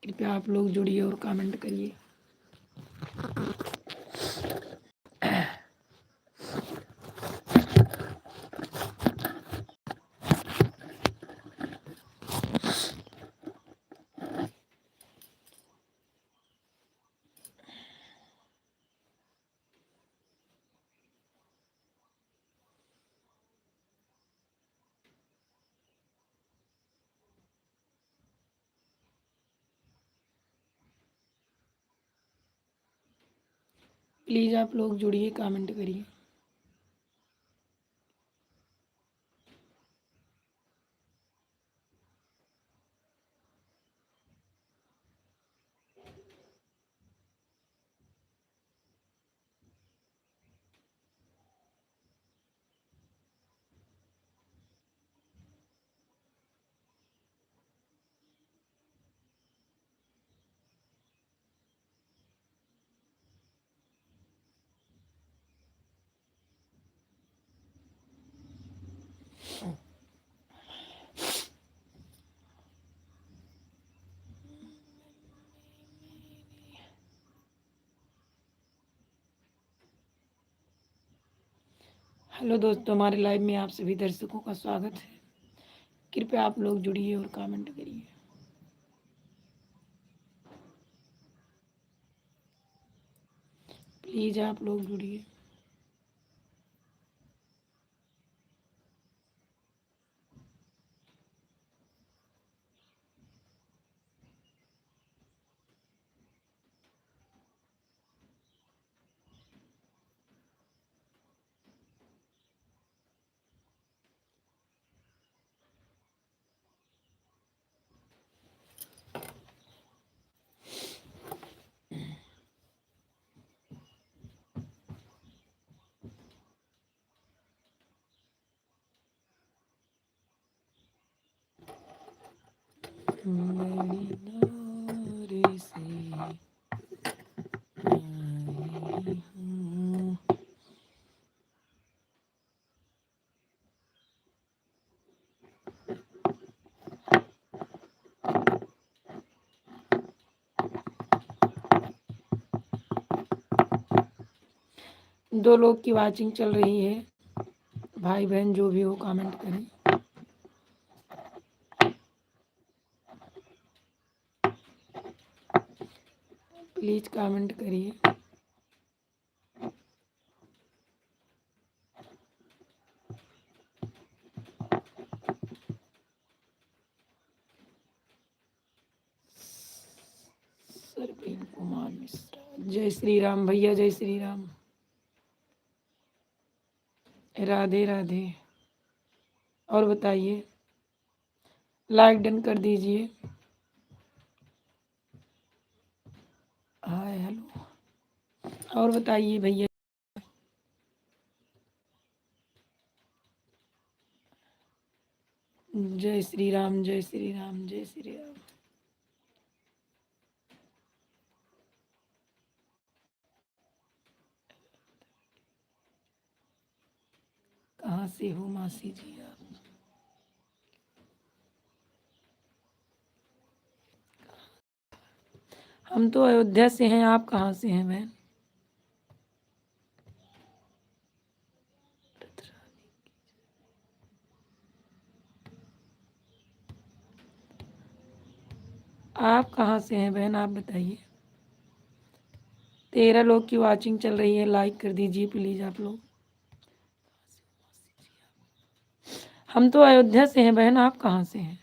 कृपया आप लोग जुड़िए और कमेंट करिए। प्लीज़ आप लोग जुड़िए, कमेंट करिए। हेलो दोस्तों, हमारे लाइव में आप सभी दर्शकों का स्वागत है। कृपया आप लोग जुड़िए और कमेंट करिए। प्लीज़ आप लोग जुड़िए। दो लोग की वाचिंग चल रही है। भाई बहन जो भी हो कमेंट करें। प्लीज़ कमेंट करिए। सरवीन कुमार मिश्रा, जय श्री राम भैया, जय श्री राम। राधे राधे। और बताइए, लाइक डन कर दीजिए। Hi hello. और बताइए भैया। जय श्री राम, जय श्री राम, जय श्री राम। कहाँ से हो मासी जी आप? हम तो अयोध्या से हैं, आप कहाँ से हैं बहन? आप कहाँ से हैं बहन, आप बताइए। 13 लोग की वाचिंग चल रही है, लाइक कर दीजिए प्लीज़ आप लोग। हम तो अयोध्या से हैं बहन, आप कहाँ से हैं?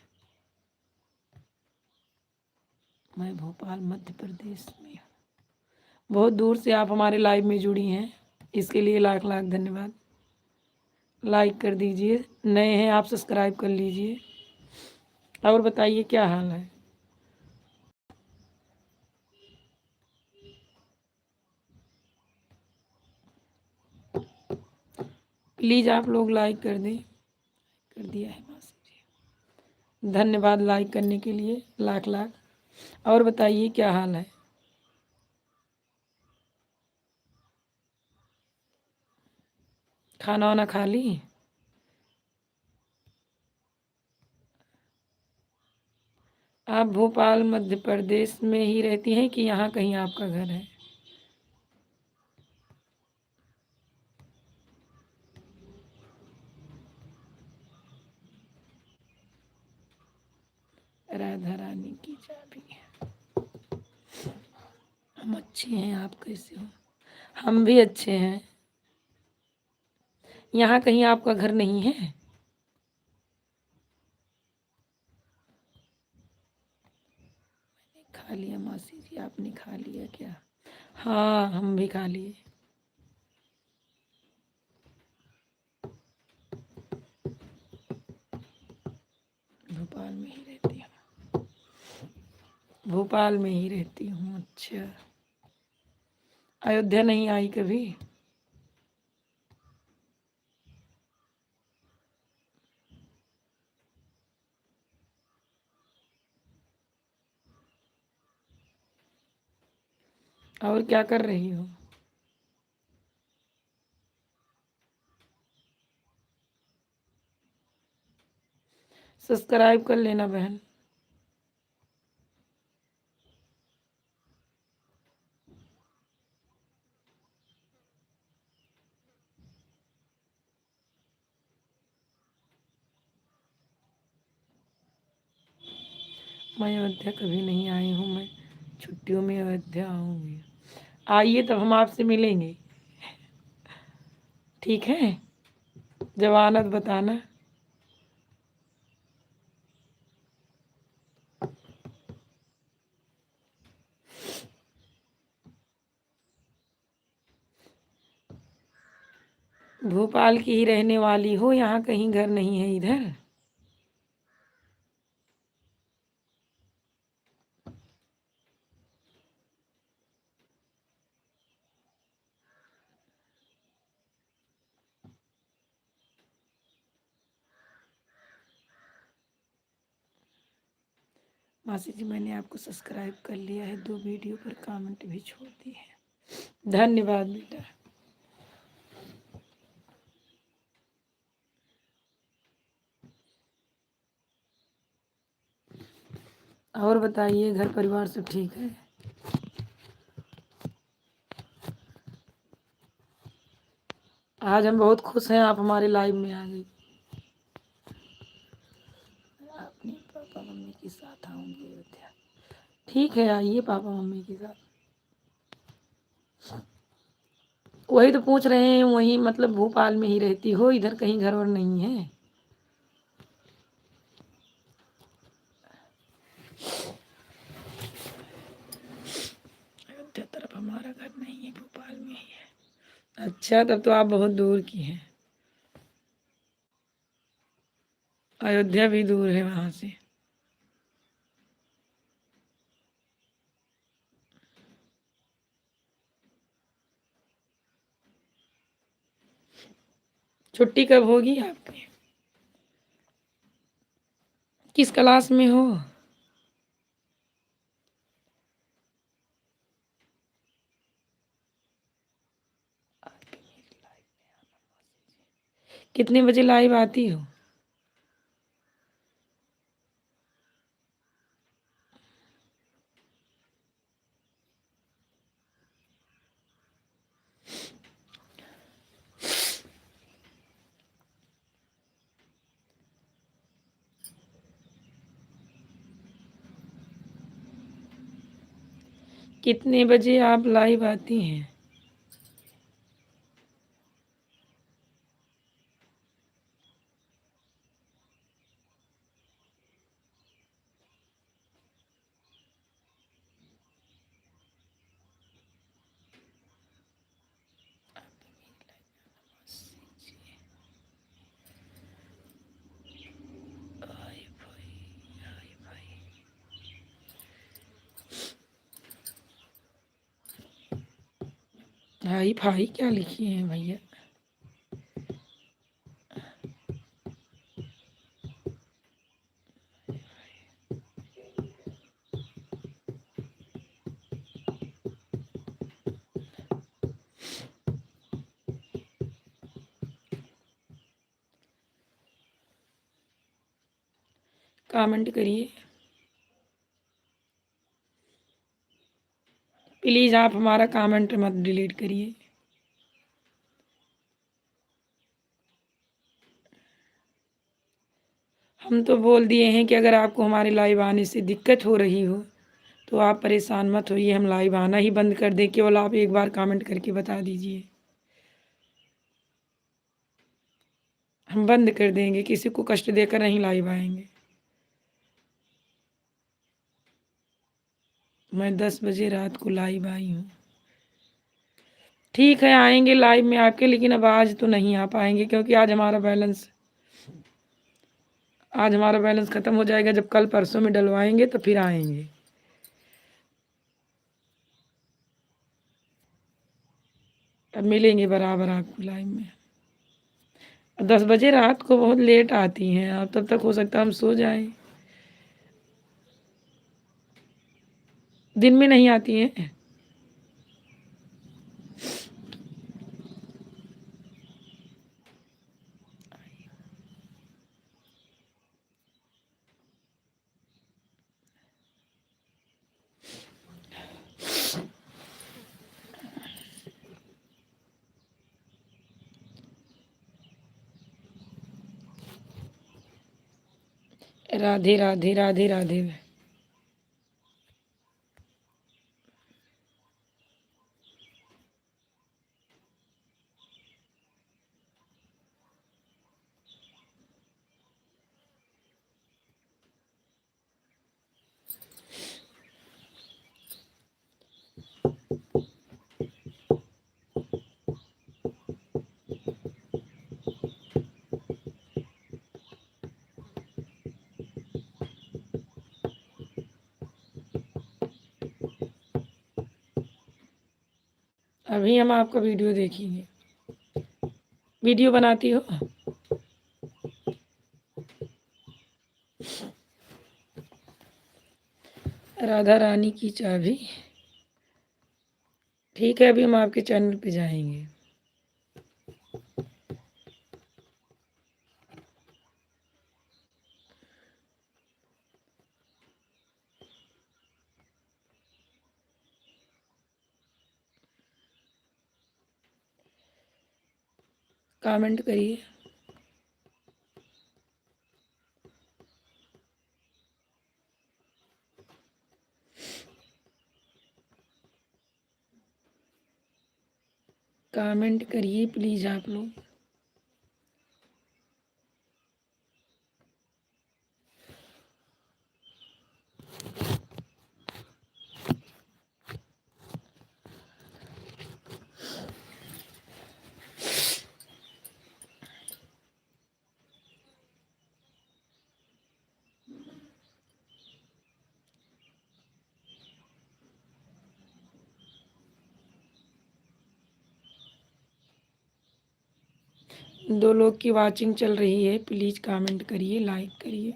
मैं भोपाल मध्य प्रदेश में। बहुत दूर से आप हमारे लाइव में जुड़ी हैं, इसके लिए लाख लाख धन्यवाद। लाइक कर दीजिए, नए हैं आप सब्सक्राइब कर लीजिए। और बताइए क्या हाल है? प्लीज़ आप लोग लाइक कर दें। कर दिया है मासी जी, धन्यवाद लाइक करने के लिए, लाख लाख। और बताइए क्या हाल है? खाना वाना खा ली? आप भोपाल मध्य प्रदेश में ही रहती हैं कि यहाँ कहीं आपका घर है? राधा रानी की चाबी। हम अच्छे हैं, आप कैसे हो? हम भी अच्छे हैं। यहाँ कहीं आपका घर नहीं है? खा लिया मासी जी, आपने खा लिया क्या? हाँ, हम भी खा लिए। भोपाल में ही रहती हूँ। भोपाल में ही रहती हूँ। अच्छा, अयोध्या नहीं आई कभी? और क्या कर रही हो? सब्सक्राइब कर लेना बहन। मैं अयोध्या कभी नहीं आई हूँ, मैं छुट्टियों में अयोध्या आऊँगी। आइए तब हम आपसे मिलेंगे, ठीक है? जवानत बताना। भोपाल की ही रहने वाली हो, यहाँ कहीं घर नहीं है इधर? मासी जी, मैंने आपको सब्सक्राइब कर लिया है, 2 वीडियो पर कमेंट भी छोड़ दी है। धन्यवाद बेटा। और बताइए, घर परिवार सब ठीक है? आज हम बहुत खुश हैं, आप हमारे लाइव में आ गई। अपने पापा मम्मी के साथ आऊँगी अयोध्या। ठीक है, आइए पापा मम्मी के साथ। वही तो पूछ रहे हैं, वहीं मतलब भोपाल में ही रहती हो, इधर कहीं घर और नहीं है? अयोध्या तरफ हमारा घर नहीं है, भोपाल में ही है। अच्छा, तब तो आप बहुत दूर की हैं। अयोध्या भी दूर है वहाँ से। छुट्टी कब होगी आपकी? किस क्लास में हो? कितने बजे लाइव आती हो? कितने बजे आप लाइव आती हैं? हाई फाई क्या लिखी है भैया? कमेंट करिए। प्लीज़ आप हमारा कमेंट मत डिलीट करिए। हम तो बोल दिए हैं कि अगर आपको हमारे लाइव आने से दिक्कत हो रही हो तो आप परेशान मत होइए, हम लाइव आना ही बंद कर दें, केवल आप एक बार कमेंट करके बता दीजिए, हम बंद कर देंगे, किसी को कष्ट देकर नहीं लाइव आएंगे। मैं 10 बजे रात को लाइव आई हूँ। ठीक है, आएंगे लाइव में आपके, लेकिन अब आज तो नहीं आ पाएंगे क्योंकि आज हमारा बैलेंस ख़त्म हो जाएगा। जब कल परसों में डलवाएंगे तो फिर आएंगे। अब मिलेंगे बराबर आपको लाइव में। 10 बजे रात को बहुत लेट आती हैं आप, तब तक हो सकता है हम सो जाएं। दिन में नहीं आती हैं। राधे राधे राधे राधे। अभी हम आपका वीडियो देखेंगे। वीडियो बनाती हो? राधा रानी की चाबी। ठीक है, अभी हम आपके चैनल पे जाएंगे। कमेंट करिए। कमेंट करिए प्लीज़ आप लोग। दो लोग की वाचिंग चल रही है, प्लीज़ कमेंट करिए, लाइक करिए।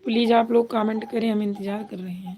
प्लीज़ आप लोग कमेंट करें, हम इंतज़ार कर रहे हैं।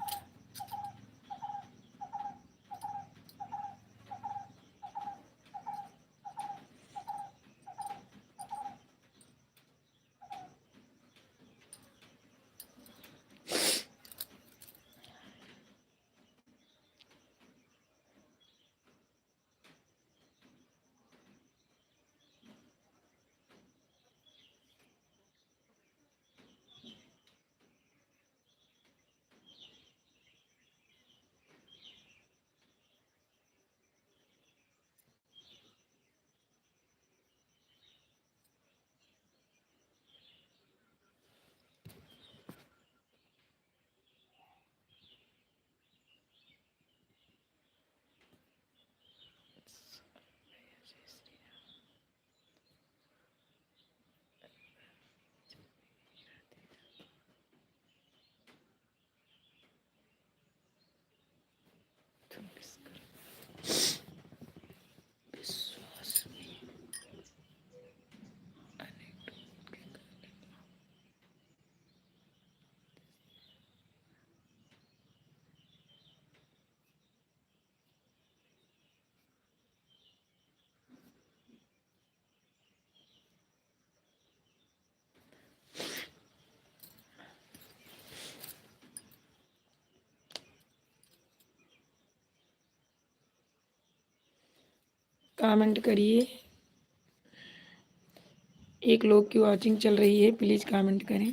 कमेंट करिए। एक लोग की वॉचिंग चल रही है, प्लीज़ कमेंट करें।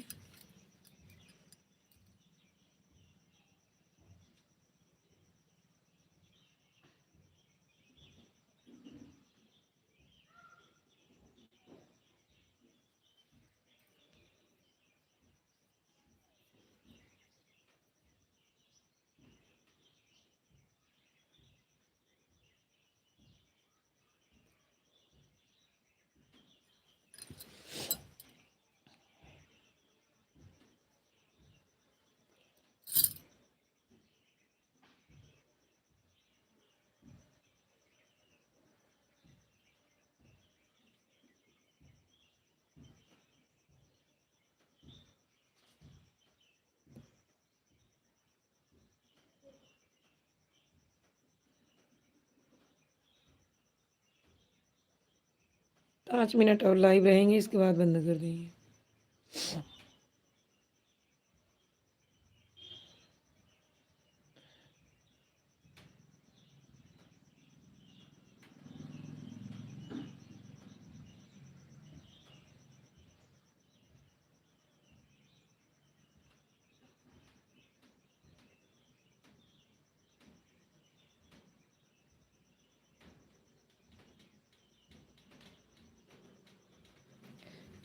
पाँच मिनट और लाइव रहेंगे, इसके बाद बंद कर देंगे।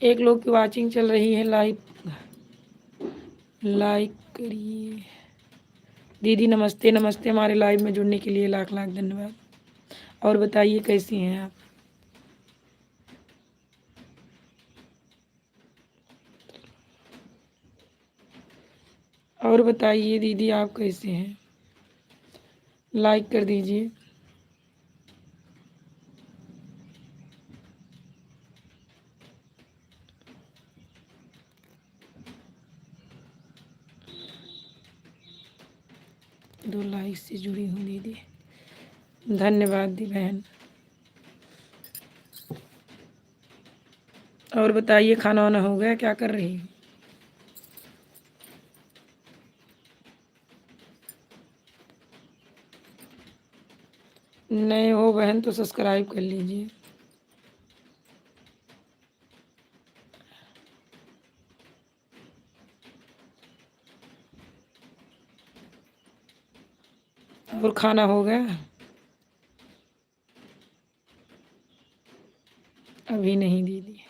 एक लोग की वॉचिंग चल रही है, लाइक करिए। दीदी नमस्ते। नमस्ते, हमारे लाइव में जुड़ने के लिए लाख लाख धन्यवाद। और बताइए कैसी हैं आप? और बताइए दीदी आप कैसे हैं? लाइक कर दीजिए। दो लाइक से जुड़ी हूँ दीदी, धन्यवाद दी बहन। और बताइए खाना वाना हो गया, क्या कर रही है? नए हो बहन तो सब्सक्राइब कर लीजिए। और खाना हो गया? अभी नहीं दीदी,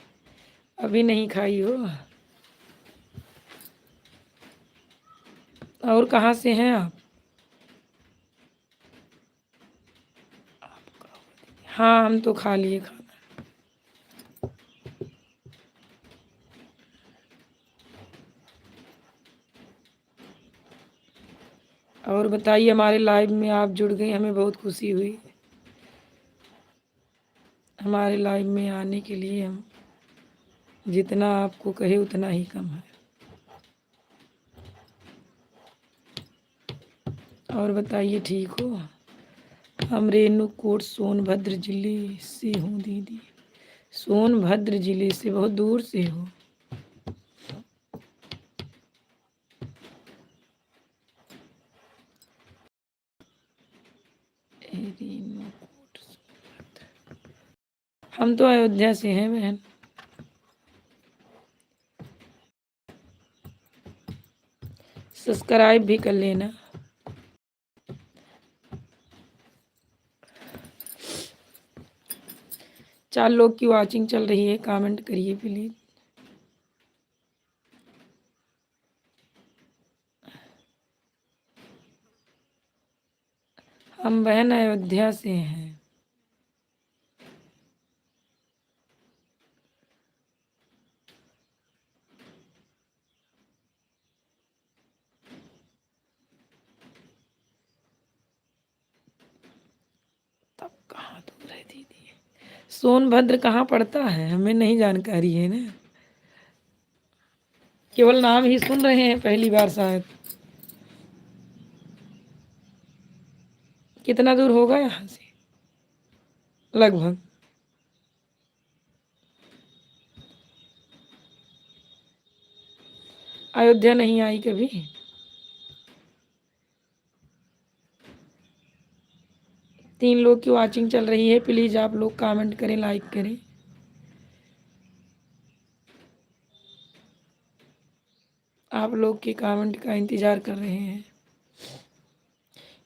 अभी नहीं खाई हो। और कहाँ से हैं आप? हाँ हम तो खा लिए खाना। और बताइए, हमारे लाइव में आप जुड़ गई, हमें बहुत खुशी हुई। हमारे लाइव में आने के लिए हम जितना आपको कहे उतना ही कम है। और बताइए ठीक हो? हम रेणुकूट सोनभद्र जिले से हूँ दीदी। सोनभद्र जिले से, बहुत दूर से हो। रेणुकूट सोनभद्र। हम तो अयोध्या से हैं बहन। सब्सक्राइब भी कर लेना। चार लोग की वॉचिंग चल रही है, कमेंट करिए प्लीज। हम बहन अयोध्या से हैं। तब कहाँ दूर है दीदी? सोनभद्र कहाँ पड़ता है, हमें नहीं जानकारी है ना, केवल नाम ही सुन रहे हैं पहली बार शायद। कितना दूर होगा यहाँ से लगभग? अयोध्या नहीं आई कभी? 3 लोग की वॉचिंग चल रही है, प्लीज़ आप लोग कमेंट करें, लाइक करें। आप लोग के कमेंट का इंतज़ार कर रहे हैं।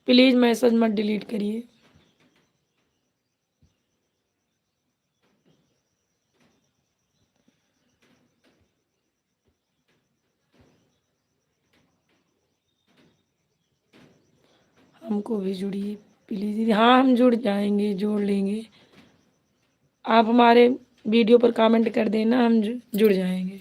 प्लीज़ मैसेज मत डिलीट करिए। हमको भी जुड़िए प्लीज़ दीदी। हाँ, हम जुड़ जाएंगे, जोड़ लेंगे। आप हमारे वीडियो पर कमेंट कर देना, हम जुड़ जाएंगे।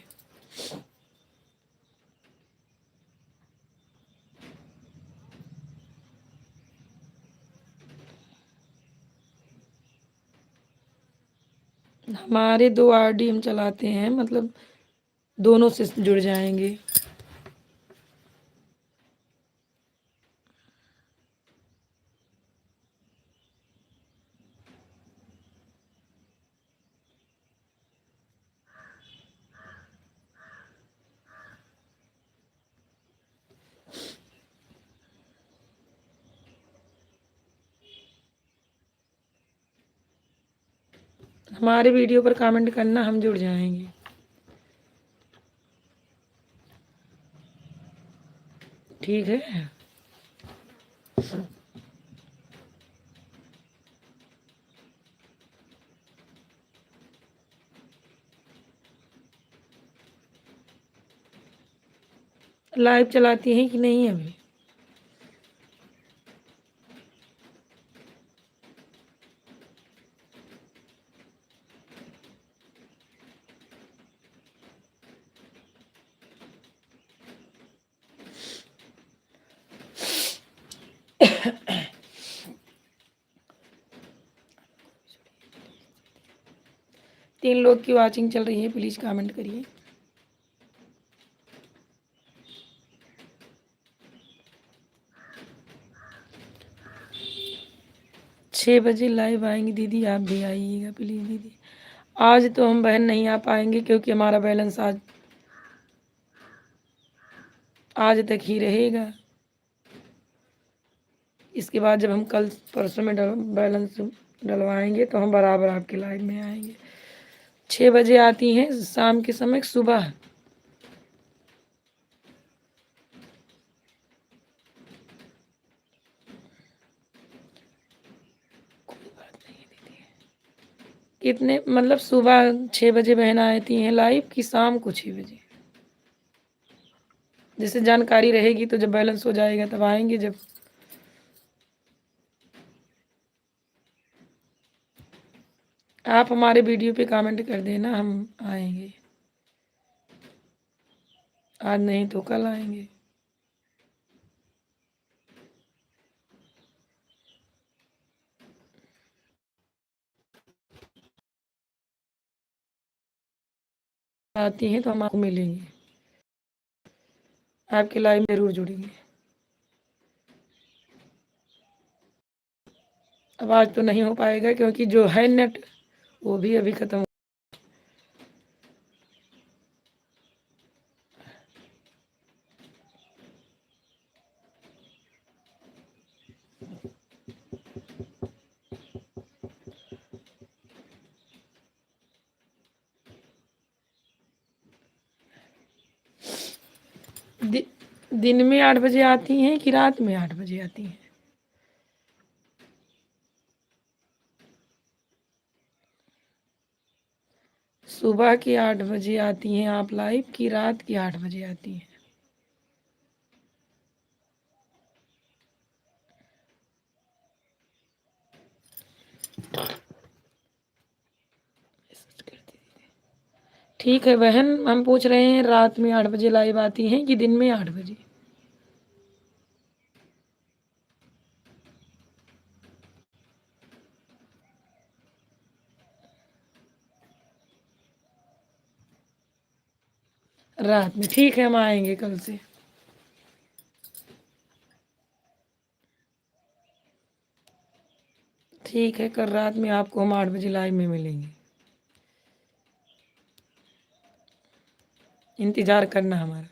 हमारे 2 आईडी हम चलाते हैं, मतलब दोनों से जुड़ जाएंगे। हमारे वीडियो पर कमेंट करना, हम जुड़ जाएंगे। ठीक है। लाइव चलाती हैं कि नहीं अभी? तीन लोग की वॉचिंग चल रही है, प्लीज़ कमेंट करिए। छः बजे लाइव आएंगी दीदी, आप भी आइएगा प्लीज़ दीदी। आज तो हम बहन नहीं आ पाएंगे क्योंकि हमारा बैलेंस आज तक ही रहेगा। इसके बाद जब हम कल परसों में बैलेंस डलवाएंगे तो हम बराबर आपके लाइव में आएंगे। 6 बजे आती हैं शाम के समय, सुबह। कितने मतलब सुबह 6 बजे बहन आती हैं लाइव कि शाम को 6 बजे? जैसे जानकारी रहेगी तो जब बैलेंस हो जाएगा तब आएंगे। जब आप हमारे वीडियो पे कमेंट कर देना, हम आएंगे। आज नहीं तो कल आएंगे। आती हैं तो हम आपको मिलेंगे, आपके लाइव में ज़रूर जुड़ेंगे। अब आज तो नहीं हो पाएगा क्योंकि जो है नेट वो भी अभी ख़त्म। दिन में 8 बजे आती हैं कि रात में 8 बजे आती हैं? सुबह की 8 बजे आती हैं आप लाइव कि रात की 8 बजे आती हैं? ठीक है बहन, हम पूछ रहे हैं रात में 8 बजे लाइव आती हैं कि दिन में 8 बजे? रात में। ठीक है, हम आएंगे कल से। ठीक है, कल रात में आपको हम 8 बजे लाइव में मिलेंगे। इंतज़ार करना हमारा।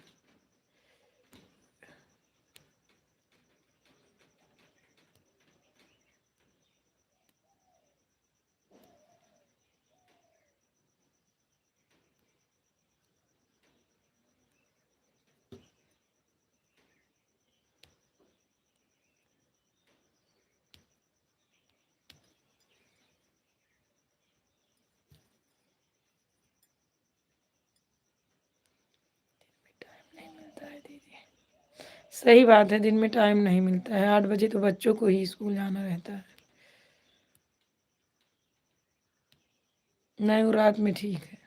सही बात है, दिन में टाइम नहीं मिलता है। 8 बजे तो बच्चों को ही स्कूल जाना रहता है। नहीं, वो रात में ठीक है,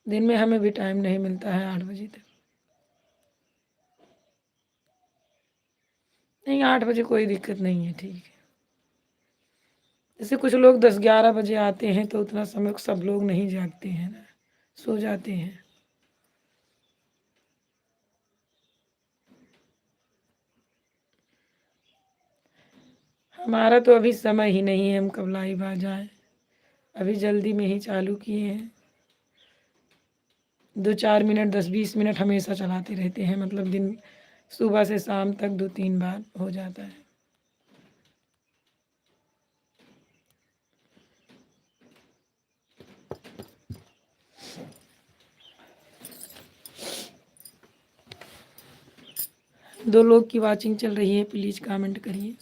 दिन में हमें भी टाइम नहीं मिलता है 8 बजे तक। नहीं, 8 बजे कोई दिक्कत नहीं है, ठीक है। जैसे कुछ लोग 10-11 बजे आते हैं तो उतना समय सब लोग नहीं जागते हैं ना, सो जाते हैं। हमारा तो अभी समय ही नहीं है, हम कब लाइव आ जाएं। अभी जल्दी में ही चालू किए हैं। 2-4 मिनट 10-20 मिनट हमेशा चलाते रहते हैं, मतलब दिन सुबह से शाम तक 2-3 बार हो जाता है। दो लोग की वाचिंग चल रही है, प्लीज़ कमेंट करिए।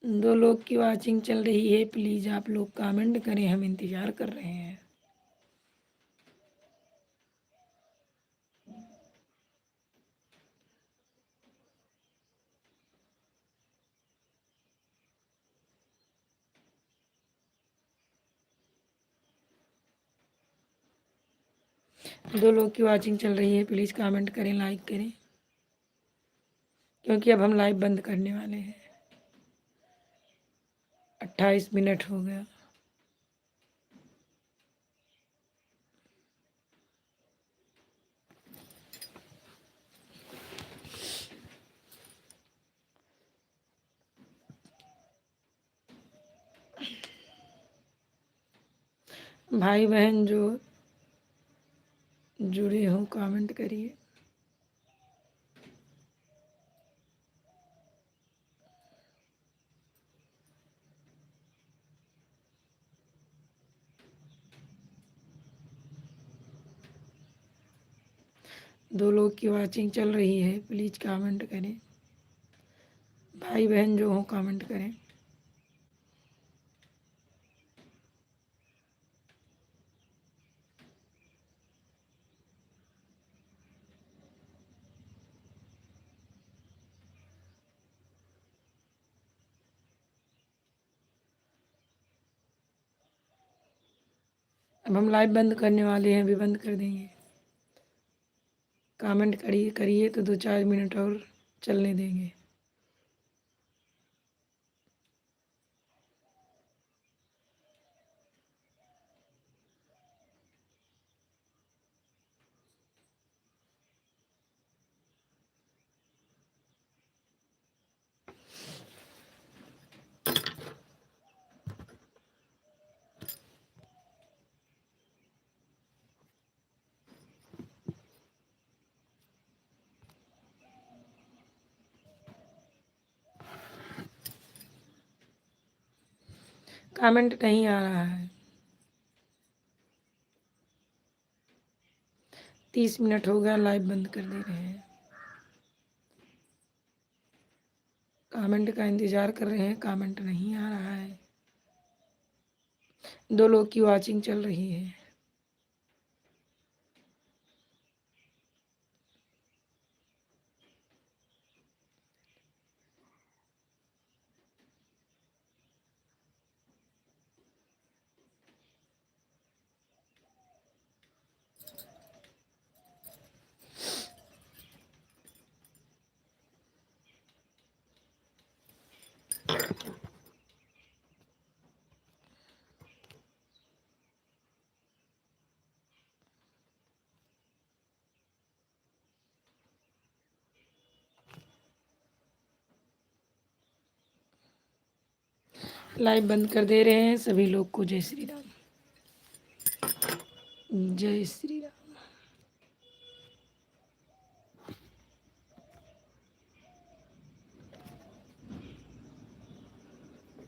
दो लोग की वाचिंग चल रही है, प्लीज़ आप लोग कमेंट करें, हम इंतज़ार कर रहे हैं। दो लोग की वाचिंग चल रही है, प्लीज़ कमेंट करें, लाइक करें, क्योंकि अब हम लाइव बंद करने वाले हैं। 28 मिनट हो गया। भाई बहन जो जुड़े हों कमेंट करिए। दो लोग की वाचिंग चल रही है, प्लीज़ कमेंट करें। भाई बहन जो हों कमेंट करें। अब हम लाइव बंद करने वाले हैं, अभी बंद कर देंगे। कमेंट करिए करिए तो 2-4 मिनट और चलने देंगे। कमेंट नहीं आ रहा है। 30 मिनट हो गया, लाइव बंद कर दे रहे हैं। कमेंट का इंतज़ार कर रहे हैं, कमेंट नहीं आ रहा है। दो लोग की वाचिंग चल रही है। लाइव बंद कर दे रहे हैं। सभी लोग को जय श्री राम। जय श्री राम।